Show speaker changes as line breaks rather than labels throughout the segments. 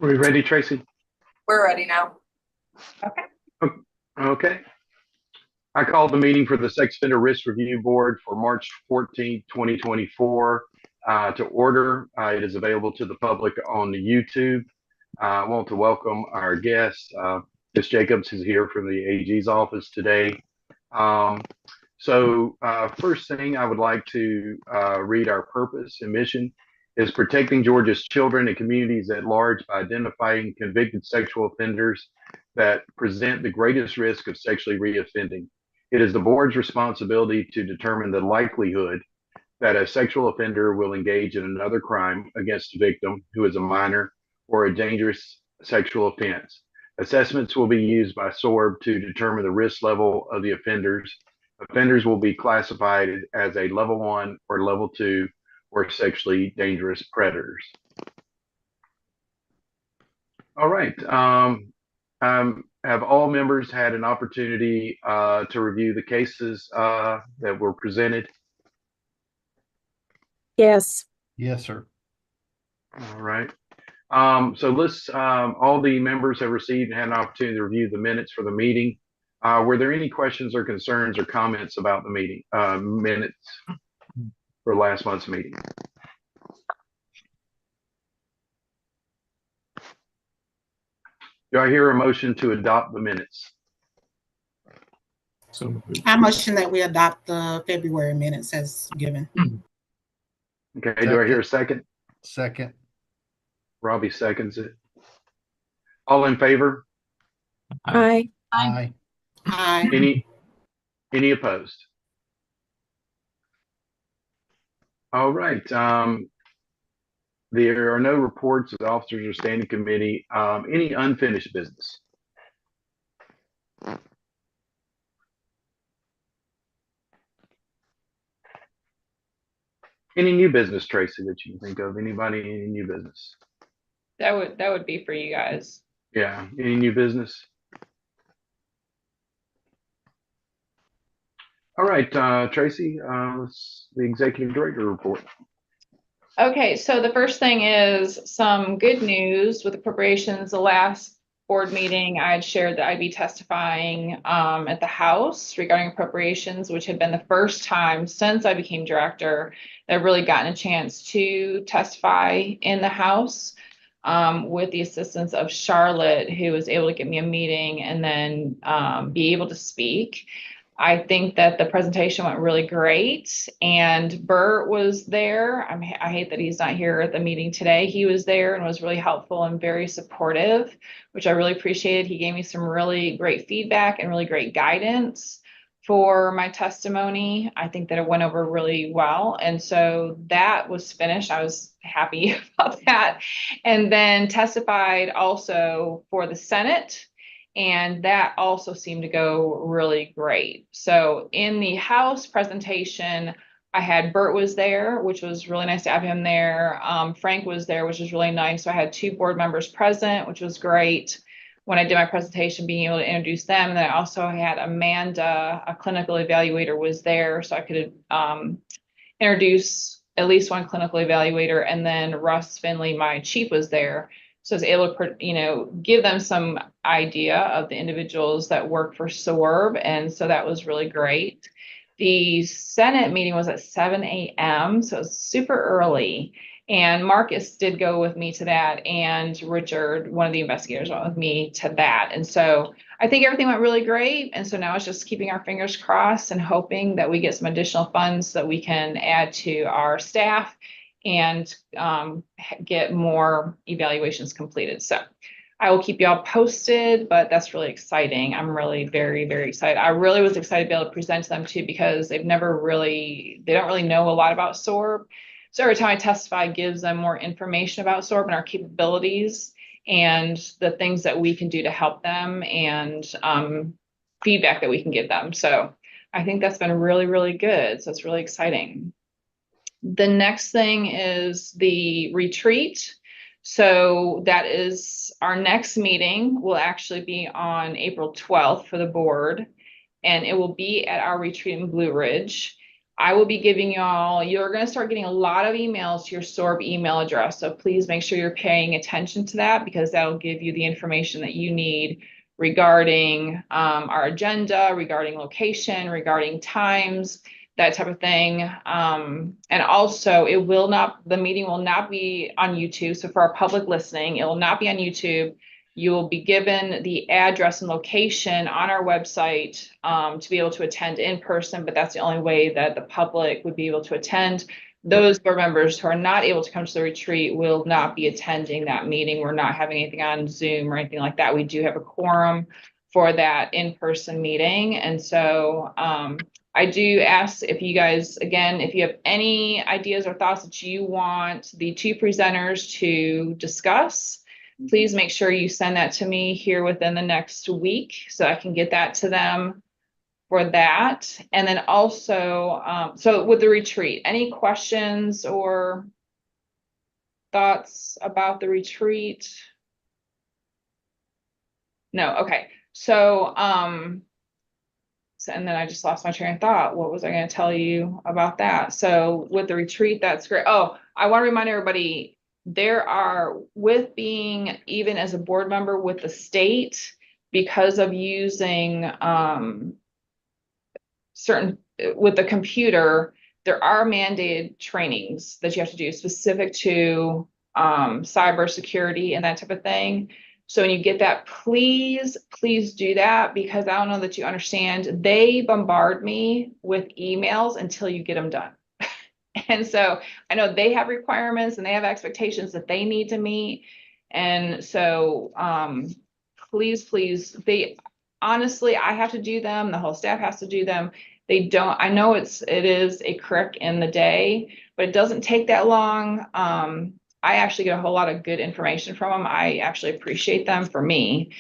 Are we ready, Tracy?
We're ready now. Okay.
Okay. I called the meeting for the Sex Offender Risk Review Board for March 14th, 2024 to order. It is available to the public on the YouTube. I want to welcome our guest. Ms. Jacobs is here from the AG's office today. First thing I would like to read our purpose and mission is protecting Georgia's children and communities at large by identifying convicted sexual offenders that present the greatest risk of sexually reoffending. It is the board's responsibility to determine the likelihood that a sexual offender will engage in another crime against a victim who is a minor or a dangerous sexual offense. Assessments will be used by SORB to determine the risk level of the offenders. Offenders will be classified as a level 1 or level 2 or sexually dangerous predators. All right. Have all members had an opportunity to review the cases that were presented?
Yes.
Yes, sir.
All right. All the members have received and had an opportunity to review the minutes for the meeting. Were there any questions or concerns or comments about the meeting minutes for last month's meeting? Do I hear a motion to adopt the minutes?
I motion that we adopt the February minutes as given.
Okay, do I hear a second?
Second.
Robbie seconds it. All in favor?
Aye.
Aye.
Aye.
Any opposed? All right. There are no reports of the officers or standing committee. Any unfinished business? Any new business, Tracy, that you can think of? Anybody, any new business?
That would be for you guys.
Yeah, any new business? All right, Tracy, the executive director report.
Okay, so the first thing is some good news with appropriations. The last board meeting, I had shared that I'd be testifying at the House regarding appropriations, which had been the first time since I became director that I've really gotten a chance to testify in the House with the assistance of Charlotte, who was able to get me a meeting and then be able to speak. I think that the presentation went really great, and Bert was there. I hate that he's not here at the meeting today. He was there and was really helpful and very supportive, which I really appreciated. He gave me some really great feedback and really great guidance for my testimony. I think that it went over really well. And so that was finished. I was happy about that. And then testified also for the Senate. And that also seemed to go really great. So in the House presentation, I had Bert was there, which was really nice to have him there. Frank was there, which was really nice. So I had 2 board members present, which was great. When I did my presentation, being able to introduce them. And then I also had Amanda, a clinical evaluator, was there. So I could introduce at least one clinical evaluator. And then Russ Finley, my chief, was there. So I was able to, give them some idea of the individuals that work for SORB. And so that was really great. The Senate meeting was at 7 a.m. So it was super early. And Marcus did go with me to that. And Richard, one of the investigators, went with me to that. And so I think everything went really great. And so now it's just keeping our fingers crossed and hoping that we get some additional funds so that we can add to our staff and get more evaluations completed. So I will keep y'all posted, but that's really exciting. I'm really very, very excited. I really was excited to be able to present to them too, because they don't really know a lot about SORB. So every time I testify, it gives them more information about SORB and our capabilities and the things that we can do to help them and feedback that we can give them. So I think that's been really, really good. So it's really exciting. The next thing is the retreat. So that is our next meeting will actually be on April 12th for the board, and it will be at our retreat in Blue Ridge. I will be giving you're going to start getting a lot of emails to your SORB email address. So please make sure you're paying attention to that, because that'll give you the information that you need regarding our agenda, regarding location, regarding times, that type of thing. And also the meeting will not be on YouTube. So for our public listening, it will not be on YouTube. You will be given the address and location on our website to be able to attend in person, but that's the only way that the public would be able to attend. Those board members who are not able to come to the retreat will not be attending that meeting. We're not having anything on Zoom or anything like that. We do have a quorum for that in-person meeting. And so I do ask if you guys, again, if you have any ideas or thoughts that you want the two presenters to discuss, please make sure you send that to me here within the next week so I can get that to them for that. And then also, so with the retreat, any questions or thoughts about the retreat? No, okay. So, and then I just lost my train of thought. What was I going to tell you about that? So with the retreat, that's great. Oh, I want to remind everybody, with being even as a board member with the state, because of using with the computer, there are mandated trainings that you have to do specific to cybersecurity and that type of thing. So when you get that, please do that, because I don't know that you understand. They bombard me with emails until you get them done. And so I know they have requirements and they have expectations that they need to meet. And so please, honestly, I have to do them. The whole staff has to do them. I know it is a crick in the day, but it doesn't take that long. I actually get a whole lot of good information from them. I actually appreciate them. For me,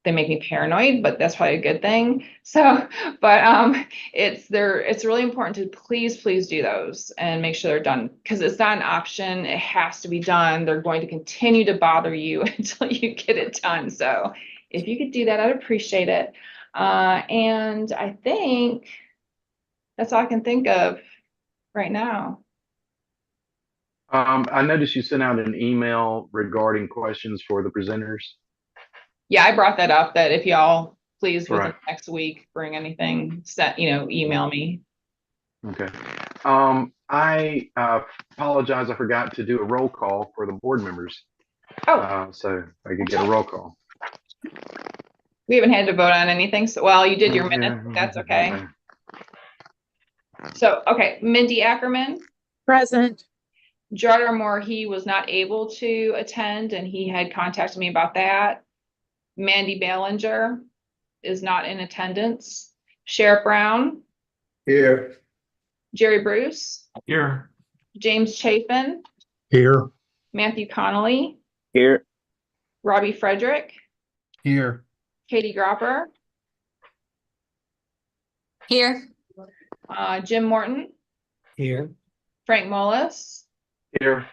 they make me paranoid, but that's probably a good thing. So, but it's really important to please do those and make sure they're done, because it's not an option. It has to be done. They're going to continue to bother you until you get it done. So if you could do that, I'd appreciate it. And I think that's all I can think of right now.
I noticed you sent out an email regarding questions for the presenters.
Yeah, I brought that up, that if y'all please within
Right.
the next week bring anything, email me.
Okay. I apologize. I forgot to do a roll call for the board members.
Oh.
So I could get a roll call.
We haven't had to vote on anything. So, well, you did your minutes.
Yeah.
That's okay. So, okay. Mindy Ackerman.
Present.
Gerard Moore, he was not able to attend and he had contacted me about that. Mandy Ballinger is not in attendance. Sheriff Brown.
Here.
Jerry Bruce.
Here.
James Chapin.
Here.
Matthew Connolly.
Here.
Robbie Frederick.
Here.
Katie Gropper.
Here.
Jim Morton.
Here.
Frank Mullis.
Here.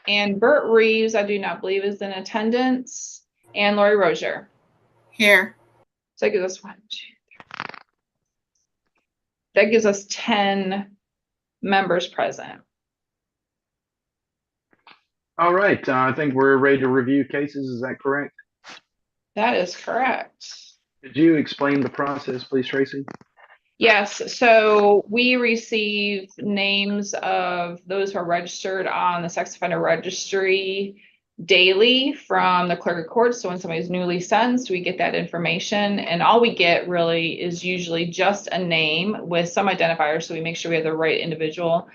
And Bert Reeves, I do not believe is in attendance. And Lori Rozier.
Here.
So that gives us 1, 2, 3. That gives us 10 members present.
All right. I think we're ready to review cases. Is that correct?
That is correct.
Could you explain the process, please, Tracy?
Yes, so we receive names of those who are registered on the sex offender registry daily from the clerk of court. So when somebody's newly sentenced, we get that information, and all we get really is usually just a name with some identifier, so we make sure we have the right individual.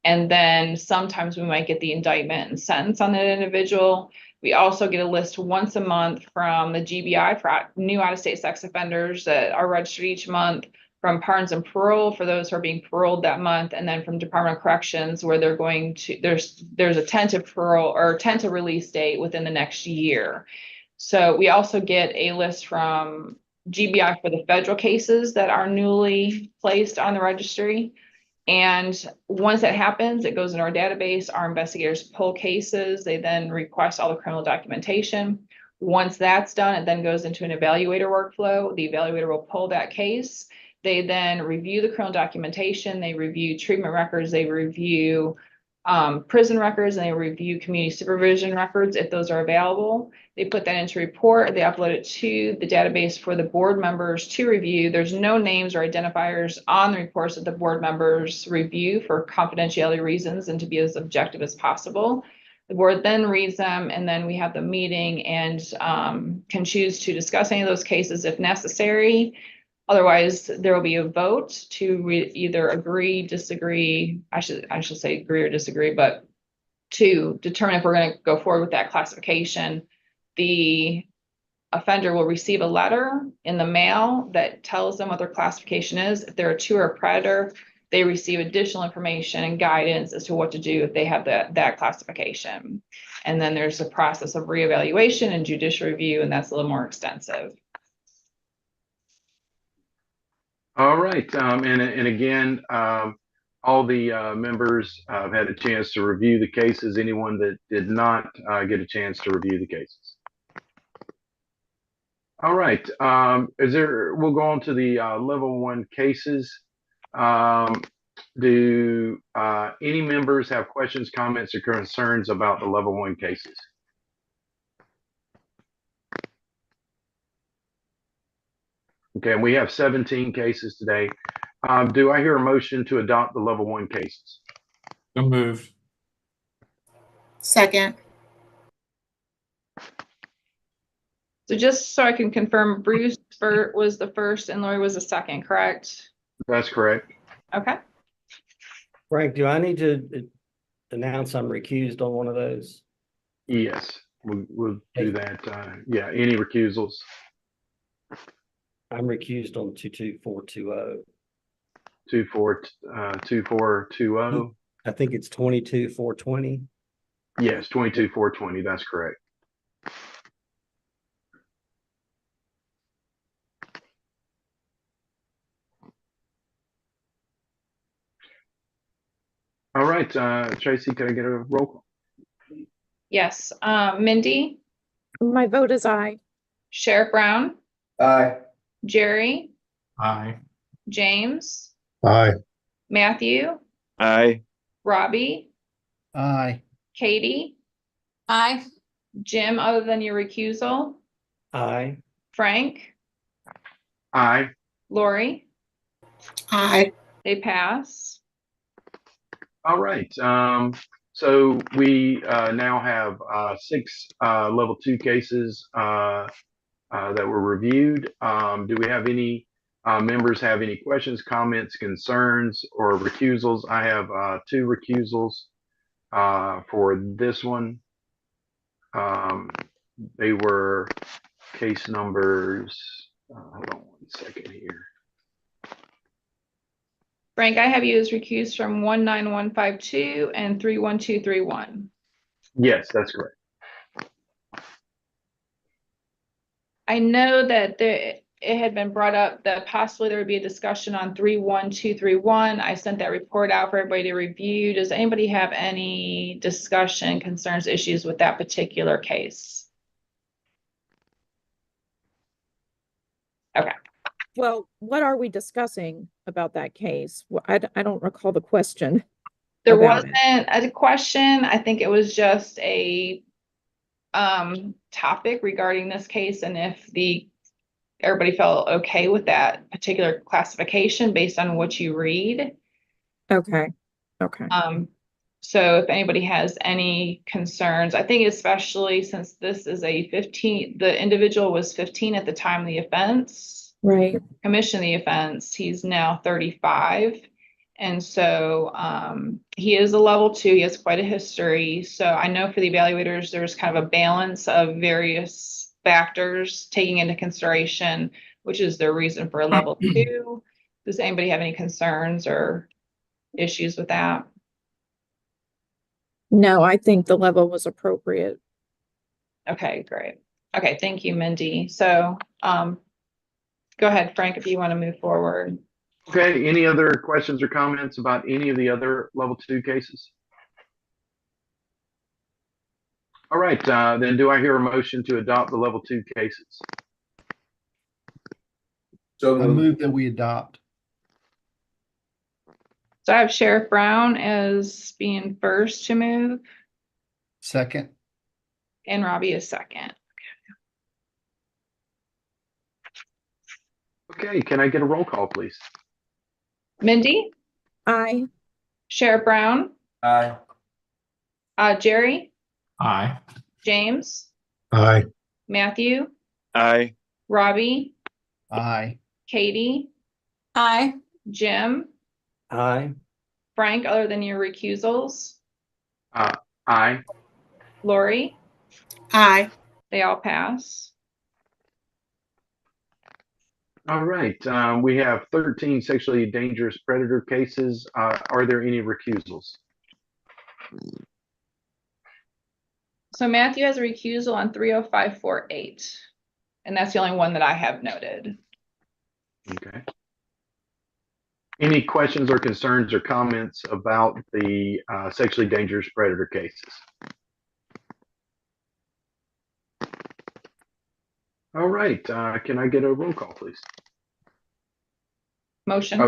And then sometimes we might get the indictment and sentence on that individual. We also get a list once a month from the GBI for new out-of-state sex offenders that are registered each month, from pardons and parole for those who are being paroled that month, and then from Department of Corrections where they're going to, there's a tentative parole or tentative release date within the next year. So we also get a list from GBI for the federal cases that are newly placed on the registry. And once that happens, it goes in our database. Our investigators pull cases. They then request all the criminal documentation. Once that's done, it then goes into an evaluator workflow. The evaluator will pull that case. They then review the criminal documentation, they review treatment records, they review prison records, and they review community supervision records if those are available. They put that into a report, they upload it to the database for the board members to review. There's no names or identifiers on the reports that the board members review for confidentiality reasons and to be as objective as possible. The board then reads them, and then we have the meeting and can choose to discuss any of those cases if necessary. Otherwise, there will be a vote to either agree, disagree. I should say agree or disagree, but to determine if we're going to go forward with that classification. The offender will receive a letter in the mail that tells them what their classification is. If they're a 2 or a predator, they receive additional information and guidance as to what to do if they have that classification. And then there's a process of reevaluation and judicial review, and that's a little more extensive.
All right, and again, all the members have had a chance to review the cases. Anyone that did not get a chance to review the cases. All right, we'll go on to the level 1 cases. Do any members have questions, comments, or concerns about the level 1 cases? Okay, and we have 17 cases today. Do I hear a motion to adopt the level 1 cases?
So moved.
Second.
So just so I can confirm, Bruce was the first and Lori was the second, correct?
That's correct.
Okay.
Frank, do I need to announce I'm recused on one of those?
Yes, we'll do that. Yeah, any recusals?
I'm recused on 22420.
2420.
I think it's 22420.
Yes, 22420. That's correct. All right, Tracy, can I get a roll call?
Yes. Mindy,
My vote is aye.
Sheriff Brown,
Aye.
Jerry,
Aye.
James,
Aye.
Matthew,
Aye.
Robbie,
Aye.
Katie,
Aye.
Jim, other than your recusal,
Aye.
Frank,
Aye.
Lori,
Aye.
they pass.
All right. So we now have 6 level 2 cases that were reviewed. Do we have any members have any questions, comments, concerns, or recusals? I have 2 recusals for this one. They were case numbers. Hold on 1 second here.
Frank, I have you as recused from 19152 and 31231.
Yes, that's correct.
I know that it had been brought up that possibly there would be a discussion on 31231. I sent that report out for everybody to review. Does anybody have any discussion, concerns, issues with that particular case? Okay.
Well, what are we discussing about that case? I don't recall the question.
There
About
wasn't a question. I think it was just a topic regarding this case, and if everybody felt okay with that particular classification based on what you read.
Okay.
So if anybody has any concerns, I think especially since this is the individual was 15 at the time of the offense.
Right.
Commission the offense, he's now 35. And so he is a level 2, he has quite a history. So I know for the evaluators, there's kind of a balance of various factors taking into consideration, which is their reason for a level 2. Does anybody have any concerns or issues with that?
No, I think the level was appropriate.
Okay, great. Okay, thank you, Mindy. So go ahead, Frank, if you want to move forward.
Okay, any other questions or comments about any of the other level 2 cases? All right, then do I hear a motion to adopt the level 2 cases?
So I move that we adopt.
So I have Sheriff Brown as being first to move
Second.
and Robbie is second.
Okay, can I get a roll call, please?
Mindy,
Aye.
Sheriff Brown,
Aye.
Jerry,
Aye.
James,
Aye.
Matthew,
Aye.
Robbie,
Aye.
Katie,
Aye.
Jim,
Aye.
Frank, other than your recusals,
Aye.
Lori,
Aye.
they all pass.
All right, we have 13 sexually dangerous predator cases. Are there any recusals?
So Matthew has a recusal on 30548, and that's the only one that I have noted.
Okay. Any questions or concerns or comments about the sexually dangerous predator cases? All right, can I get a roll call, please?
Motion.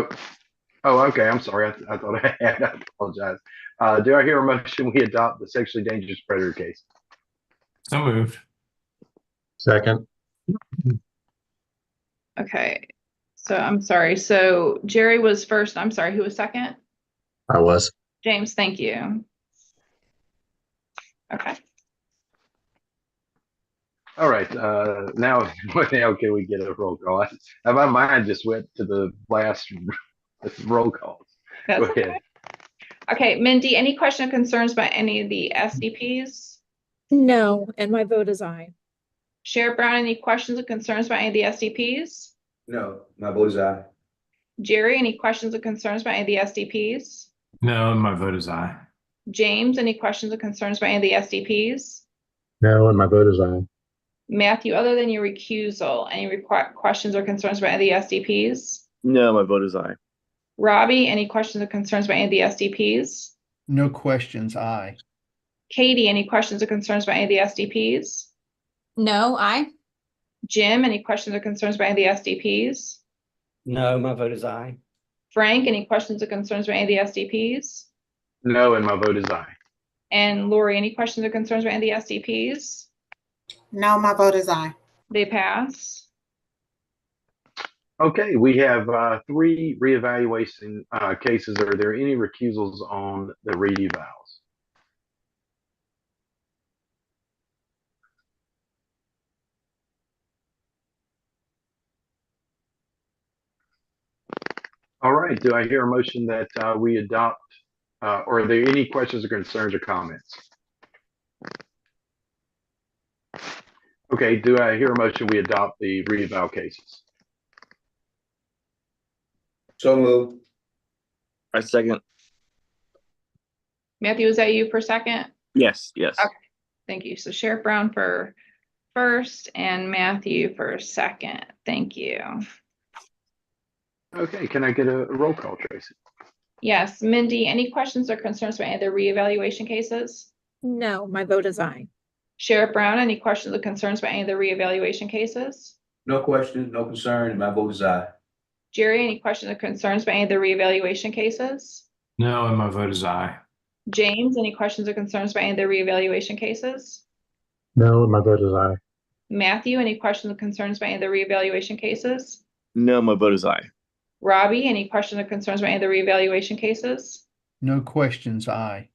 Oh, okay, I'm sorry. I thought I had. I apologize. Do I hear a motion we adopt the sexually dangerous predator case?
So moved.
Second.
Okay. So I'm sorry. So Jerry was first. I'm sorry. Who was second?
I was.
James, thank you. Okay.
All right, now can we get a roll call? My mind just went to the last roll calls.
That's
Go ahead.
okay. Mindy, any question or concerns about any of the SDPs?
No, and my vote is aye.
Sheriff Brown, any questions or concerns about any of the SDPs?
No, my vote is aye.
Jerry, any questions or concerns about any of the SDPs?
No, and my vote is aye.
James, any questions or concerns about any of the SDPs?
No, and my vote is aye.
Matthew, other than your recusal, any questions or concerns about any of the SDPs?
No, my vote is aye.
Robbie, any questions or concerns about any of the SDPs?
No questions. Aye.
Katie, any questions or concerns about any of the SDPs?
No, aye.
Jim, any questions or concerns about any of the SDPs?
No, my vote is aye.
Frank, any questions or concerns about any of the SDPs?
No, and my vote is aye.
And Lori, any questions or concerns about any of the SDPs?
No, my vote is aye.
They pass.
Okay, we have 3 reevaluation cases. Are there any recusals on the re-evals? All right, do I hear a motion that we adopt, or are there any questions or concerns or comments? Okay, do I hear a motion we adopt the re-eval cases?
So moved.
I second.
Matthew, is that you for second?
Yes, yes.
Okay. Thank you. So Sheriff Brown for first and Matthew for second. Thank you.
Okay, can I get a roll call, Tracy?
Yes, Mindy, any questions or concerns about any of the reevaluation cases?
No, my vote is aye.
Sheriff Brown, any questions or concerns about any of the reevaluation cases?
No question, no concern, and my vote is aye.
Jerry, any questions or concerns about any of the reevaluation cases?
No, and my vote is aye.
James, any questions or concerns about any of the reevaluation cases?
No, and my vote is aye.
Matthew, any questions or concerns about any of the reevaluation cases?
No, my vote is aye.
Robbie, any questions or concerns about any of the reevaluation cases?
No questions. Aye.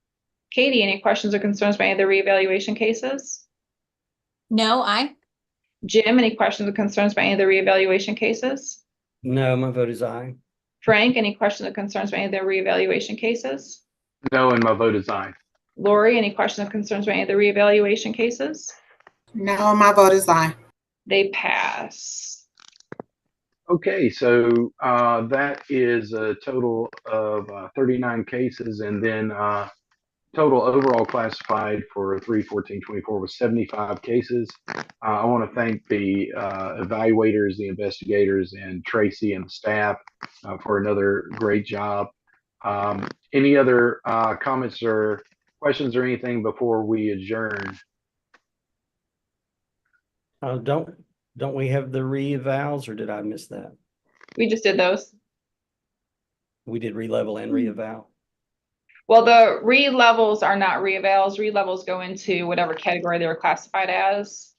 Katie, any questions or concerns about any of the reevaluation cases?
No, aye.
Jim, any questions or concerns about any of the reevaluation cases?
No, my vote is aye.
Frank, any questions or concerns about any of the reevaluation cases?
No, and my vote is aye.
Lori, any questions or concerns about any of the reevaluation cases?
No, my vote is aye.
They pass.
Okay, so that is a total of 39 cases, and then total overall classified for 3/14/24 was 75 cases. I want to thank the evaluators, the investigators, and Tracy and the staff for another great job. Any other comments or questions or anything before we adjourn?
Don't we have the re-evals, or did I miss that?
We just did those.
We did re-level and re-eval.
Well, the re-levels are not re-evals. Re-levels go into whatever category they were classified as.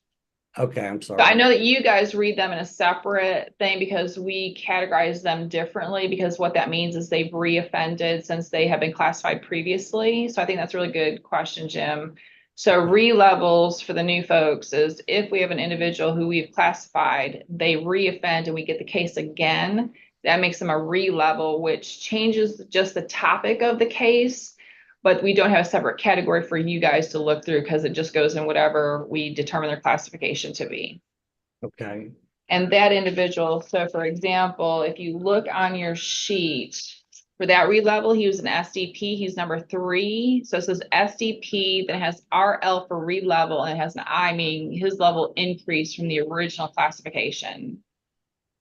Okay, I'm sorry.
But I know that you guys read them in a separate thing because we categorize them differently, because what that means is they've re-offended since they have been classified previously. So I think that's a really good question, Jim. So re-levels for the new folks is if we have an individual who we've classified, they re-offend and we get the case again, that makes them a re-level, which changes just the topic of the case. But we don't have a separate category for you guys to look through because it just goes in whatever we determine their classification to be.
Okay,
And that individual, so for example, if you look on your sheet, for that re-level, he was an SDP, he's number 3. So it says SDP, then it has RL for re-level, and it has an I, meaning his level increased from the original classification.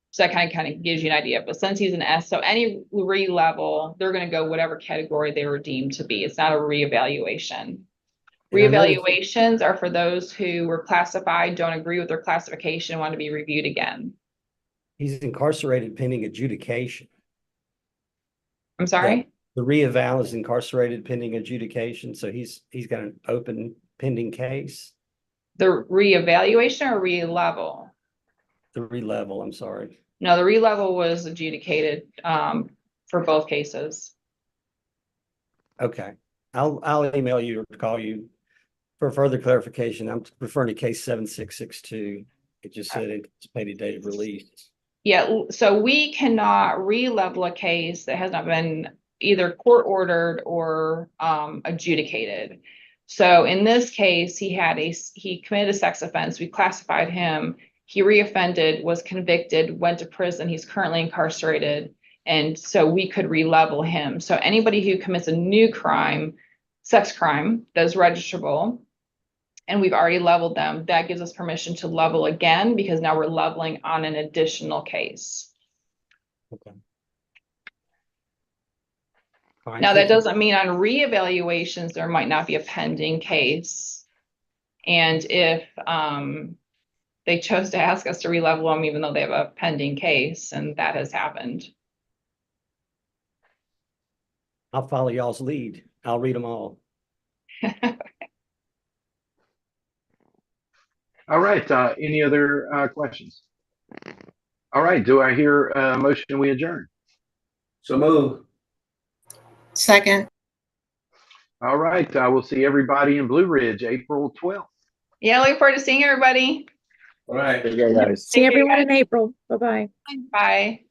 So that kind of gives you an idea, but since he's an S, so any re-level, they're gonna go whatever category they were deemed to be. It's not a reevaluation.
And I noticed-
Reevaluations are for those who were classified, don't agree with their classification, want to be reviewed again.
he's incarcerated pending adjudication.
I'm sorry?
The re-eval is incarcerated pending adjudication, so he's got an open pending case.
The reevaluation or re-level?
The re-level, I'm sorry.
No, the re-level was adjudicated for both cases.
Okay, I'll email you or call you for further clarification. I'm referring to case 7662. It just said anticipated date of release.
Yeah, so we cannot re-level a case that has not been either court ordered or adjudicated. So in this case, he committed a sex offense. We classified him. He reoffended, was convicted, went to prison. He's currently incarcerated. And so we could re-level him. So anybody who commits a new crime, sex crime, that's registrable, and we've already leveled them, that gives us permission to level again because now we're leveling on an additional case.
Okay. Fine,
Now, that
thank you.
doesn't mean on reevaluations, there might not be a pending case. And if they chose to ask us to re-level them, even though they have a pending case, and that has happened.
I'll follow y'all's lead. I'll read them all.
All right, any other questions? All right, do I hear a motion we adjourn?
So move.
Second.
All right, we'll see everybody in Blue Ridge, April 12th.
Yeah, looking forward to seeing everybody.
All right.
There you go, guys.
See
Thank you,
everyone
guys.
in April. Bye-bye.
Bye.